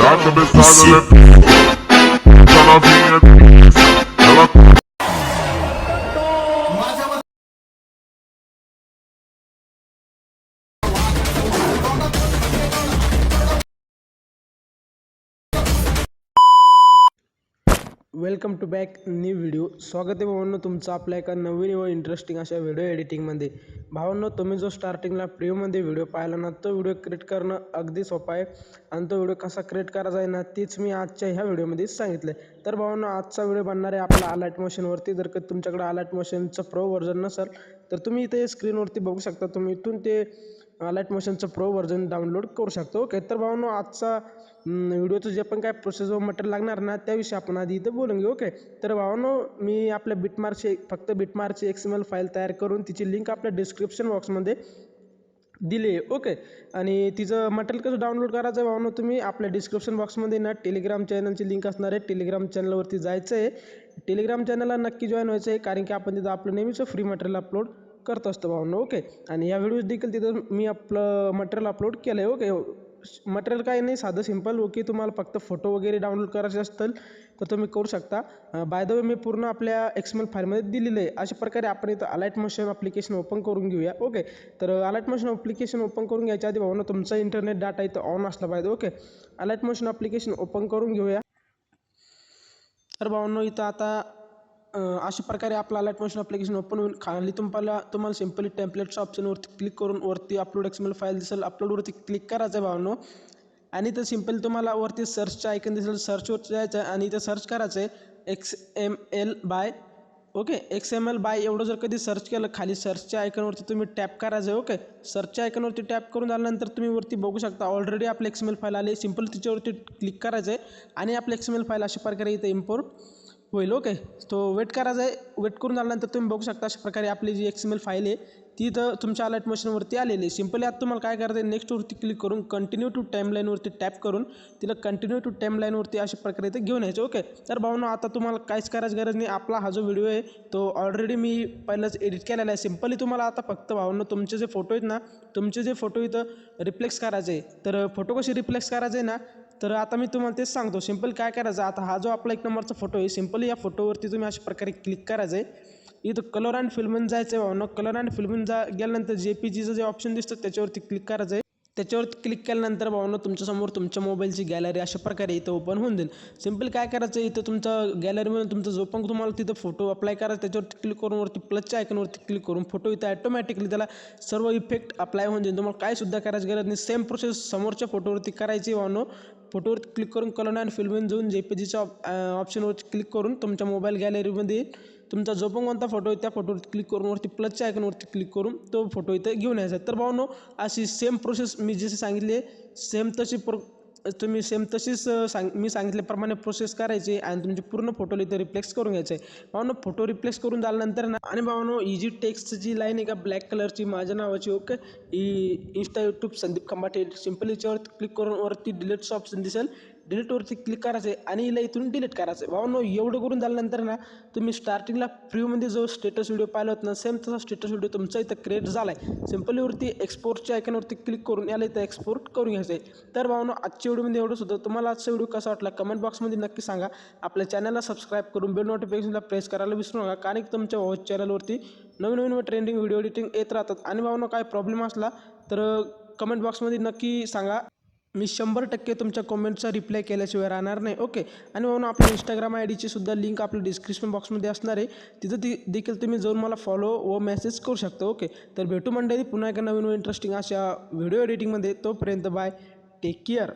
Tá começando, né? Essa novinha, ela welcome to back new video. स्वागत आहे भावांनो तुमचं आपल्या एका नवीन व इंटरेस्टिंग अशा व्हिडिओ एडिटिंगमध्ये. भावांनो, तुम्ही जो स्टार्टिंगला प्रिव्ह्यूमध्ये व्हिडिओ पाहिला ना, तो व्हिडिओ क्रिएट करणं अगदी सोपा आहे आणि तो व्हिडिओ कसा क्रिएट करायचा आहे ना, तीच मी आजच्या ह्या व्हिडिओमध्ये सांगितलं आहे. तर भावांनो, आजचा व्हिडिओ बनणार आहे आपला अलाइट मोशनवरती. जर का तुमच्याकडे अलाइट मोशनचं प्रो व्हर्जन नसेल तर तुम्ही इथे स्क्रीनवरती बघू शकता, तुम्ही इथून ते अलाइट मोशनचं प्रो व्हर्जन डाउनलोड करू शकतो. ओके, तर भावांनो, आजचा व्हिडिओचं जे पण काय प्रोसेस व मटेरियल लागणार ना, त्याविषयी आपण आधी इथं बोलून घेऊ. ओके, तर भावांनो, मी आपल्या बिटमार्कची XML फाईल तयार करून तिची लिंक आपल्या डिस्क्रिप्शन बॉक्समध्ये दिली आहे. ओके, आणि तिचं मटेरियल कसं डाउनलोड करायचं आहे भावांनो, तुम्ही आपल्या डिस्क्रिप्शन बॉक्समध्ये ना टेलिग्राम चॅनलची लिंक असणार आहे. टेलिग्राम चॅनलवरती जायचं आहे. टेलिग्राम चॅनलला नक्की जॉईन व्हायचं आहे, कारण की आपण तिथं आपलं नेहमीचं फ्री मटेरियल अपलोड करत असतो भावांनो. ओके, आणि या व्हिडिओज देखील तिथं मी आपलं मटेरियल अपलोड केलं आहे. ओके, मटेरियल काही नाही, साधं सिंपल. ओके, तुम्हाला फक्त फोटो वगैरे डाउनलोड करायचे असतील तर तुम्ही करू शकता. बाय द वे, मी पूर्ण आपल्या XML फाईलमध्ये दिलेलं आहे. अशा प्रकारे आपण इथं अलाइट मोशन ॲप्लिकेशन ओपन करून घेऊया. ओके, तर अलाइट मोशन ॲप्लिकेशन ओपन करून घ्यायच्या आधी भावांनो, तुमचा इंटरनेट डाटा इथं ऑन असला पाहिजे. ओके, अलाइट मोशन ॲप्लिकेशन ओपन करून घेऊया. तर भावांनो, इथं आता अशा प्रकारे आपलं अलाइट मोशन ॲप्लिकेशन ओपन होईल. खाली तुम्हाला सिम्पली टेम्पलेट्स ऑप्शनवरती क्लिक करून वरती अपलोड XML फाईल दिसेल, अपलोडवरती क्लिक करायचं आहे भावांनो. आणि इथं सिम्पल तुम्हाला वरती सर्चचं आयकन दिसेल, सर्चवरती जायचं आहे आणि इथं सर्च करायचं आहे XML by. Okay, XML by एवढं जर कधी सर्च केलं, खाली सर्चच्या आयकनवरती तुम्ही टॅप करायचं आहे. ओके, सर्चच्या आयकनवरती टॅप करून झाल्यानंतर तुम्ही वरती बघू शकता ऑलरेडी आपले XML फाईल आले. सिम्पल तिच्यावरती क्लिक करायचं आहे आणि आपले XML फाईल अशा प्रकारे इथं इम्पोर्ट होईल. ओके, तो वेट करायचा आहे. वेट करून झाल्यानंतर तुम्ही बघू शकता अशा प्रकारे आपली जी XML फाईल आहे ती तर तुमच्या अलाइट मोशनवरती आलेली आहे. सिम्पली आता तुम्हाला काय करायचं आहे, नेक्स्टवरती क्लिक करून कंटिन्यू टू टाईमलाईनवरती टॅप करून तिला कंटिन्यू टू टाईमलाईनवरती अशा प्रकारे इथं घेऊन यायचं. ओके, तर भावना, आता तुम्हाला काहीच करायची गरज नाही. आपला हा जो व्हिडिओ आहे तो ऑलरेडी मी पहिलंच एडिट केलेला आहे. सिम्पली तुम्हाला आता फक्त भावना, तुमचे जे फोटो आहेत ना, तुमचे जे फोटो इथं रिफ्लेक्स करायचे आहे. तर फोटो कसे रिफ्लेक्स करायचे आहे ना, तर आता मी तुम्हाला तेच सांगतो. सिम्पल काय करायचं, आता हा जो आपला 1 नंबरचा फोटो आहे, सिम्पली या फोटोवरती तुम्ही अशा प्रकारे क्लिक करायचं आहे. इथं कलर अँड फिल्ममध्ये जायचं आहे भावना. कलर अँड फिल्ममध्ये गेल्यानंतर JPGचं जे ऑप्शन दिसतं त्याच्यावरती क्लिक करायचं आहे. त्याच्यावरती क्लिक केल्यानंतर भावना, तुमच्यासमोर तुमच्या मोबाईलची गॅलरी अशा प्रकारे इथं ओपन होऊन जाईल. सिम्पल काय करायचं, इथं तुमचा गॅलरीमध्ये तुमचा जो पण तुम्हाला तिथं फोटो अप्लाय करायचा त्याच्यावरती क्लिक करून वरती प्लसच्या आयकनवरती क्लिक करून फोटो इथं ॲटोमॅटिकली त्याला सर्व इफेक्ट अप्लाय होऊन जाईल. तुम्हाला काय सुद्धा करायची गरज नाही. सेम प्रोसेस समोरच्या फोटोवरती करायची भावना. फोटोवरती क्लिक करून कलर अँड फिल्ममध्ये जाऊन JPGच्या ऑप्शनवरती क्लिक करून तुमच्या मोबाईल गॅलरीमध्ये तुमचा जो पण कोणता फोटो आहे त्या फोटोवरती क्लिक करून वरती प्लसच्या आयकनवरती क्लिक करून तो फोटो इथं घेऊन यायचा. तर भावनो, अशी सेम प्रोसेस मी जशी सांगितली सेम तशी तुम्ही तशीच मी सांगितल्याप्रमाणे प्रोसेस करायची आणि तुमचे पूर्ण फोटो इथं रिफ्लेक्स करून घ्यायचे आहे. भावनो, फोटो रिफ्लेक्स करून झाल्यानंतर ना, आणि भावनो, इजी टेक्स्टची जी लाईन आहे का ब्लॅक कलरची माझ्या नावाची, okay, insta YouTube Sandeep Khambate, simple याच्यावरती क्लिक करून वरती डिलीटचं ऑप्शन दिसेल, डिलीटवरती क्लिक करायचं आहे आणि हिला इथून डिलीट करायचं आहे. भावनो, एवढं करून झाल्यानंतर ना, तुम्ही स्टार्टिंगला फ्रीमध्ये जो स्टेटस व्हिडिओ पाहिला होता ना, सेम तसा स्टेटस व्हिडिओ तुमचा इथं क्रिएट झाला आहे. सिम्पली वरती एक्सपोर्टच्या आयकनवरती क्लिक करून याला इथं एक्सपोर्ट करून घ्यायचं आहे. तर भावनो, आजच्या व्हिडिओमध्ये एवढंच होतं. तुम्हाला आजचा व्हिडिओ कसा वाटला कमेंट बॉक्समध्ये नक्की सांगा. आपल्या चॅनलला सबस्क्राईब करून बेल नोटिफिकेशनला प्रेस करायला विसरू नका, कारण की तुमच्या चॅनलवरती नवीन व ट्रेंडिंग व्हिडिओ एडिटिंग येत राहतात. आणि भावनो, काय प्रॉब्लेम असला तर कमेंट बॉक्समध्ये नक्की सांगा. मी 100% तुमच्या कमेंटचा रिप्लाय केल्याशिवाय राहणार नाही. ओके, आणि म्हणून आपल्या इंस्टाग्राम IDची सुद्धा लिंक आपल्या डिस्क्रिप्शन बॉक्समध्ये असणार आहे. तिथं देखील तुम्ही जाऊन मला फॉलो व मेसेज करू शकता. ओके, तर भेटू मंडळी पुन्हा एका नवीन व इंटरेस्टिंग अशा व्हिडिओ एडिटिंगमध्ये. तोपर्यंत बाय, टेक केअर.